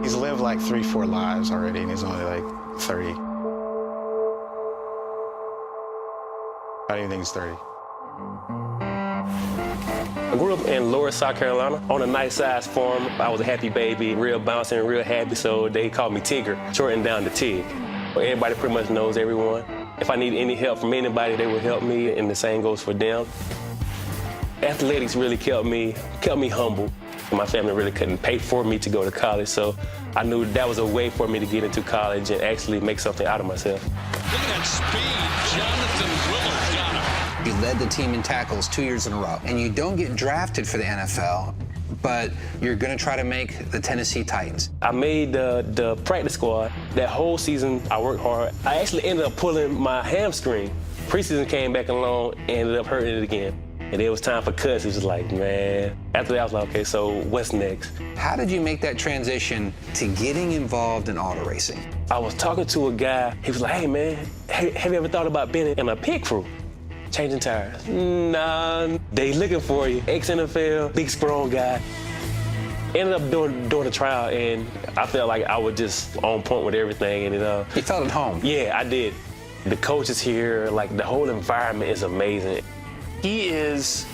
He's lived like 3-4 lives already, and he's only like 30. I don't even think he's 30. I grew up in Lower South Carolina on a nice-sized farm. I was a happy baby, real bouncing, real happy, so they called me Tigger, shortened down to Tig. Everybody pretty much knows everyone. If I need any help from anybody, they will help me, and the same goes for them. Athletics really kept me humble. My family really couldn't pay for me to go to college, so I knew that was a way for me to get into college and actually make something out of myself. Look at that speed. Jonathan Willard got him. You led the team in tackles 2 years in a row, and you don't get drafted for the NFL, but you're going to try to make the Tennessee Titans. I made the practice squad. That whole season, I worked hard. I actually ended up pulling my hamstring. Preseason came back along and ended up hurting it again. And it was time for cuts. It was like, man. After that, I was like, okay, so what's next? How did you make that transition to getting involved in auto racing? I was talking to a guy. He was like, hey, man, have you ever thought about being in a pit crew? Changing tires. Nah, they looking for you. Ex-NFL, big, strong guy. Ended up doing a trial, and I felt like I was just on point with everything. And You felt at home? Yeah, I did. The coaches here, like the whole environment is amazing. He is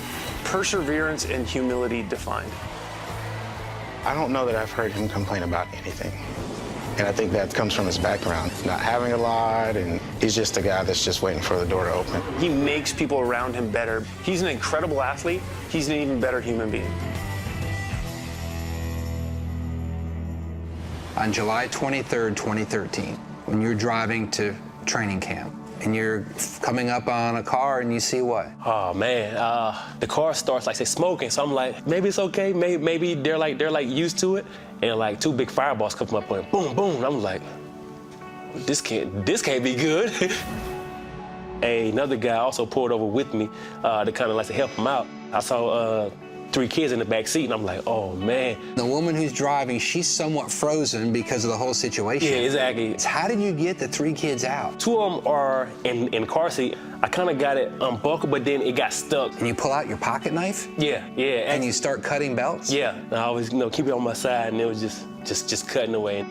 perseverance and humility defined. I don't know that I've heard him complain about anything. And I think that comes from his background, not having a lot, and he's just a guy that's just waiting for the door to open. He makes people around him better. He's an incredible athlete. He's an even better human being. On July 23rd, 2013, when you're driving to training camp, and you're coming up on a car and you see what? Oh man, the car starts like say smoking. So I'm like, maybe it's okay. Maybe they're like used to it. And like 2 big fireballs come up and boom, boom. And I'm like, this can't be good. Another guy also pulled over with me to kind of like to help him out. I saw 3 kids in the back seat, and I'm like, oh man. The woman who's driving, she's somewhat frozen because of the whole situation. Yeah, exactly. How did you get the 3 kids out? 2 of them are in car seat. I kind of got it unbuckled, but then it got stuck. And you pull out your pocket knife? Yeah. And you start cutting belts? Yeah, I always keep it on my side, and it was just cutting away.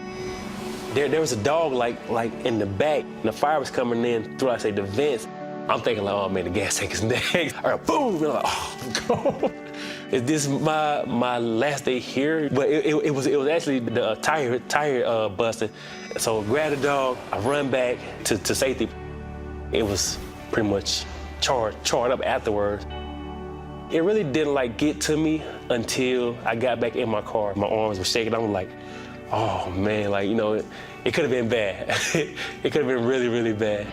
There was a dog like in the back, and the fire was coming in through, the vents. I'm thinking like, oh man, the gas tank is next. All right, boom, and I'm like, oh God. Is this my last day here? But it was actually the tire busted. So I grab the dog, I run back to safety. It was pretty much charred up afterwards. It really didn't get to me until I got back in my car. My arms were shaking. I was like, oh man, it could have been bad. It could have been really, really bad.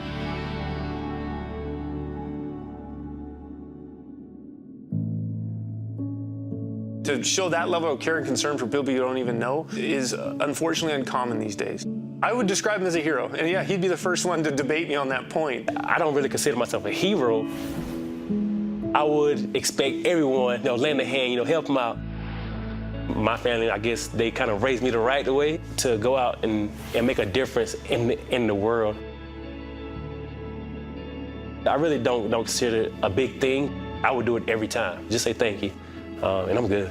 To show that level of care and concern for people you don't even know is unfortunately uncommon these days. I would describe him as a hero, and yeah, he'd be the first one to debate me on that point. I don't really consider myself a hero. I would expect everyone, lend a hand, help him out. My family, I guess, they kind of raised me the right way to go out and make a difference in the world. I really don't consider it a big thing. I would do it every time. Just say thank you. And I'm good.